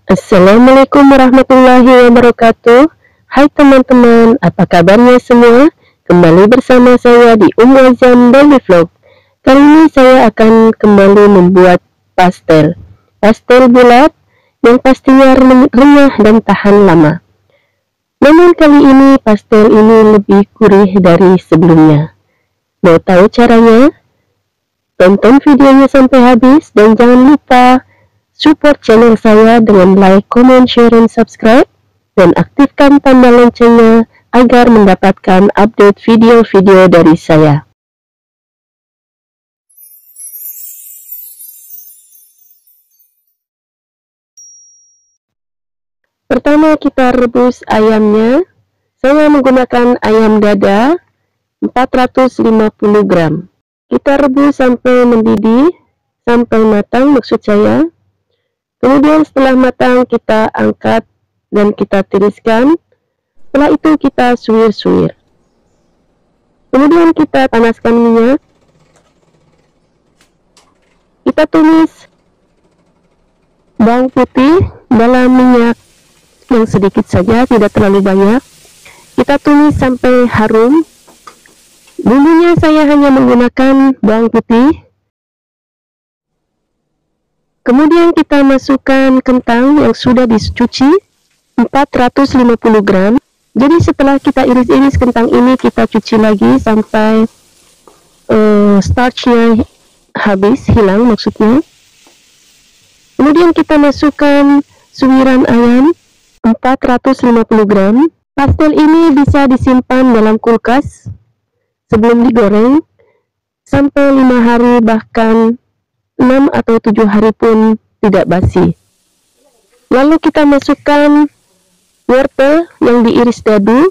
Assalamualaikum warahmatullahi wabarakatuh. Hai teman-teman, apa kabarnya semua? Kembali bersama saya di Azam Daily Vlog. Kali ini saya akan kembali membuat pastel bulat yang pastinya renyah dan tahan lama. Namun kali ini pastel ini lebih gurih dari sebelumnya. Mau tahu caranya? Tonton videonya sampai habis dan jangan lupa support channel saya dengan like, comment, share, dan subscribe, dan aktifkan tanda loncengnya agar mendapatkan update video-video dari saya. Pertama kita rebus ayamnya. Saya menggunakan ayam dada 450 gram. Kita rebus sampai mendidih, sampai matang maksud saya. Kemudian setelah matang kita angkat dan kita tiriskan. Setelah itu kita suwir-suwir. Kemudian kita panaskan minyak. Kita tumis bawang putih dalam minyak yang sedikit saja, tidak terlalu banyak. Kita tumis sampai harum. Bumbunya saya hanya menggunakan bawang putih. Kemudian kita masukkan kentang yang sudah dicuci 450 gram. Jadi setelah kita iris-iris kentang ini, kita cuci lagi sampai starchnya habis, hilang maksudnya. Kemudian kita masukkan suwiran ayam 450 gram. Pastel ini bisa disimpan dalam kulkas sebelum digoreng sampai 5 hari, bahkan 6 atau 7 hari pun tidak basi. Lalu kita masukkan wortel yang diiris dadu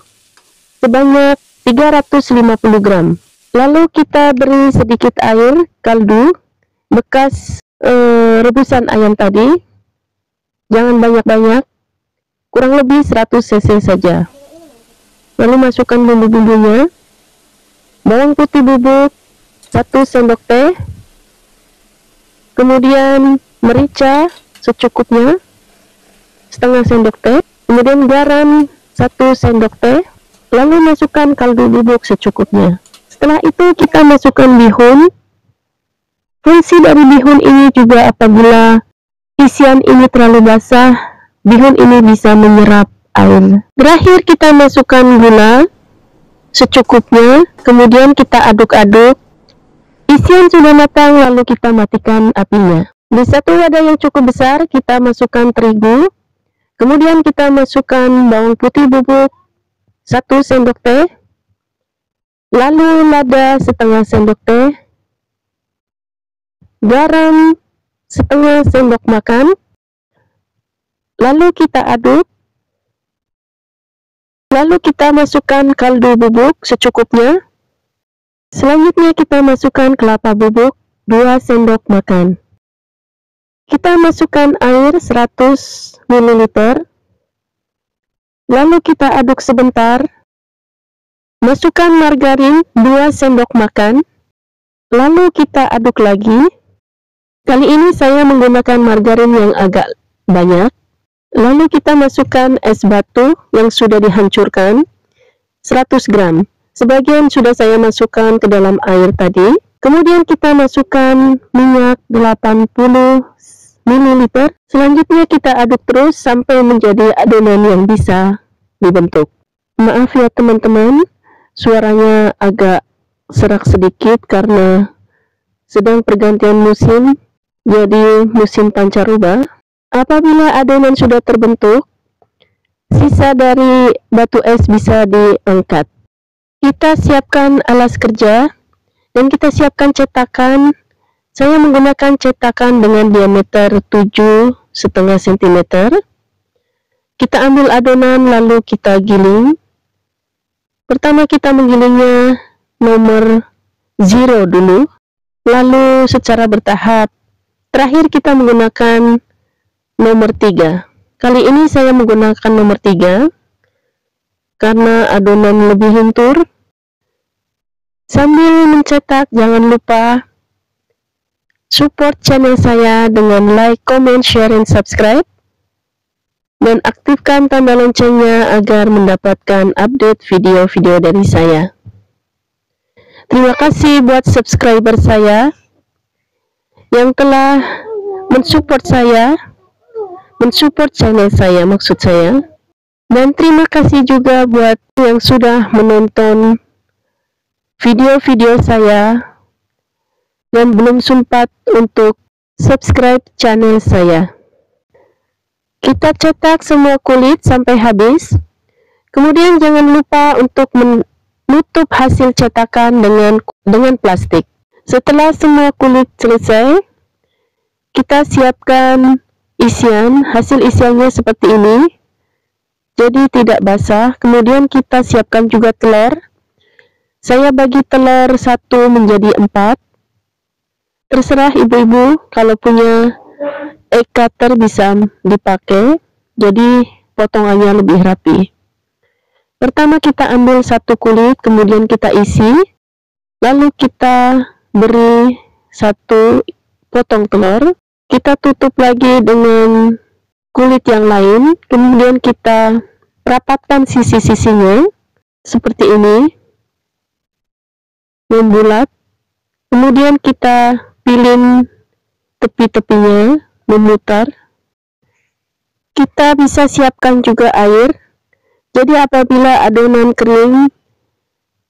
sebanyak 350 gram. Lalu kita beri sedikit air kaldu bekas rebusan ayam tadi. Jangan banyak-banyak, kurang lebih 100 cc saja. Lalu masukkan bumbu-bumbunya. Bawang putih bubuk 1 sendok teh, kemudian merica secukupnya setengah sendok teh, kemudian garam 1 sendok teh, lalu masukkan kaldu bubuk secukupnya. Setelah itu kita masukkan bihun. Fungsi dari bihun ini juga apabila isian ini terlalu basah, bihun ini bisa menyerap air. Terakhir kita masukkan gula secukupnya, kemudian kita aduk-aduk. Isian sudah matang, lalu kita matikan apinya. Di satu wadah yang cukup besar kita masukkan terigu, kemudian kita masukkan bawang putih bubuk 1 sendok teh, lalu lada setengah sendok teh, garam setengah sendok makan, lalu kita aduk. Lalu kita masukkan kaldu bubuk secukupnya. Selanjutnya kita masukkan kelapa bubuk 2 sendok makan. Kita masukkan air 100 ml. Lalu kita aduk sebentar. Masukkan margarin 2 sendok makan. Lalu kita aduk lagi. Kali ini saya menggunakan margarin yang agak banyak. Lalu kita masukkan es batu yang sudah dihancurkan 100 gram. Sebagian sudah saya masukkan ke dalam air tadi. Kemudian kita masukkan minyak 80 ml. Selanjutnya kita aduk terus sampai menjadi adonan yang bisa dibentuk. Maaf ya teman-teman, suaranya agak serak sedikit karena sedang pergantian musim, jadi musim pancaroba. Apabila adonan sudah terbentuk, sisa dari batu es bisa diangkat. Kita siapkan alas kerja dan kita siapkan cetakan. Saya menggunakan cetakan dengan diameter 7,5 cm. Kita ambil adonan lalu kita giling. Pertama kita menggilingnya nomor 0 dulu, lalu secara bertahap. Terakhir kita menggunakan nomor 3. Kali ini saya menggunakan nomor 3 karena adonan lebih lentur. Sambil mencetak, jangan lupa support channel saya dengan like, comment, share, dan subscribe. dan aktifkan tanda loncengnya agar mendapatkan update video-video dari saya. Terima kasih buat subscriber saya yang telah mensupport saya, mensupport channel saya maksud saya. Dan terima kasih juga buat yang sudah menonton video-video saya dan belum sempat untuk subscribe channel saya. Kita cetak semua kulit sampai habis. Kemudian jangan lupa untuk menutup hasil cetakan dengan plastik. Setelah semua kulit selesai, kita siapkan hasil isiannya seperti ini. Jadi tidak basah. Kemudian kita siapkan juga telur. Saya bagi telur 1 menjadi 4. Terserah ibu-ibu, kalau punya egg cutter bisa dipakai, jadi potongannya lebih rapi. Pertama kita ambil 1 kulit, kemudian kita isi, lalu kita beri 1 potong telur. Kita tutup lagi dengan kulit yang lain, kemudian kita rapatkan sisi-sisinya seperti ini, membulat. Kemudian kita pilih tepi-tepinya, memutar. Kita bisa siapkan juga air, jadi apabila adonan kering,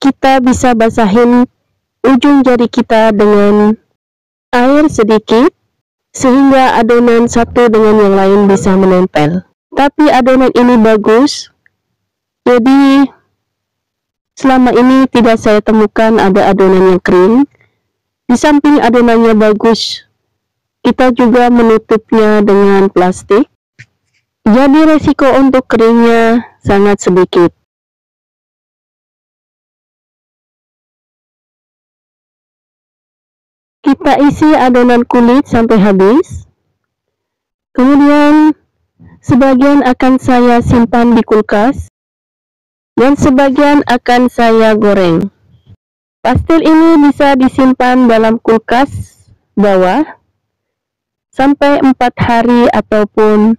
kita bisa basahin ujung jari kita dengan air sedikit, sehingga adonan satu dengan yang lain bisa menempel. Tapi adonan ini bagus, jadi selama ini tidak saya temukan ada adonan yang kering. Di samping adonannya bagus, kita juga menutupnya dengan plastik, jadi resiko untuk keringnya sangat sedikit. Kita isi adonan kulit sampai habis. Kemudian sebagian akan saya simpan di kulkas dan sebagian akan saya goreng. Pastel ini bisa disimpan dalam kulkas bawah sampai 4 hari ataupun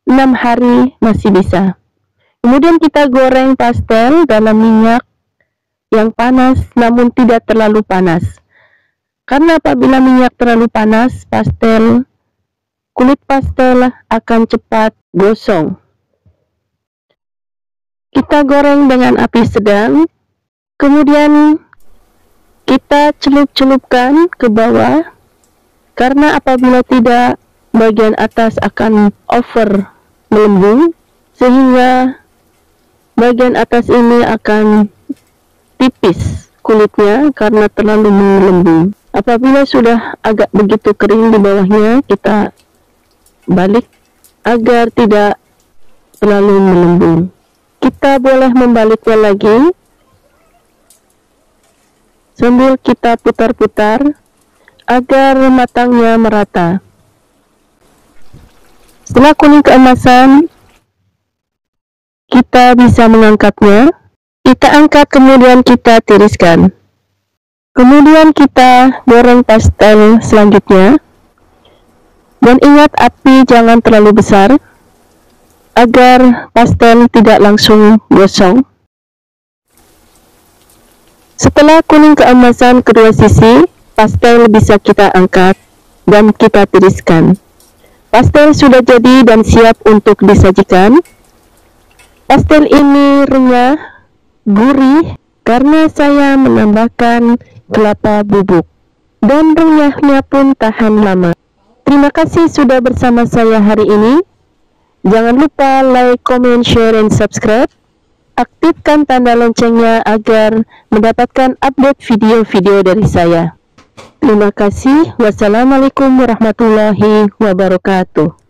6 hari masih bisa. Kemudian kita goreng pastel dalam minyak yang panas namun tidak terlalu panas. Karena apabila minyak terlalu panas, kulit pastel akan cepat gosong. Kita goreng dengan api sedang, kemudian kita celup-celupkan ke bawah, karena apabila tidak, bagian atas akan over melembung, sehingga bagian atas ini akan tipis kulitnya karena terlalu melembung. Apabila sudah agak begitu kering di bawahnya, kita balik agar tidak terlalu melembung. Kita boleh membaliknya lagi sambil kita putar-putar agar matangnya merata. Setelah kuning keemasan, kita bisa mengangkatnya. Kita angkat, kemudian kita tiriskan. Kemudian kita goreng pastel selanjutnya. Dan ingat, api jangan terlalu besar agar pastel tidak langsung gosong. Setelah kuning keemasan kedua sisi, pastel bisa kita angkat dan kita tiriskan. Pastel sudah jadi dan siap untuk disajikan. Pastel ini renyah, gurih karena saya menambahkan kelapa bubuk, dan renyahnya pun tahan lama. Terima kasih sudah bersama saya hari ini. Jangan lupa like, comment, share, dan subscribe. Aktifkan tanda loncengnya agar mendapatkan update video-video dari saya. Terima kasih. Wassalamualaikum warahmatullahi wabarakatuh.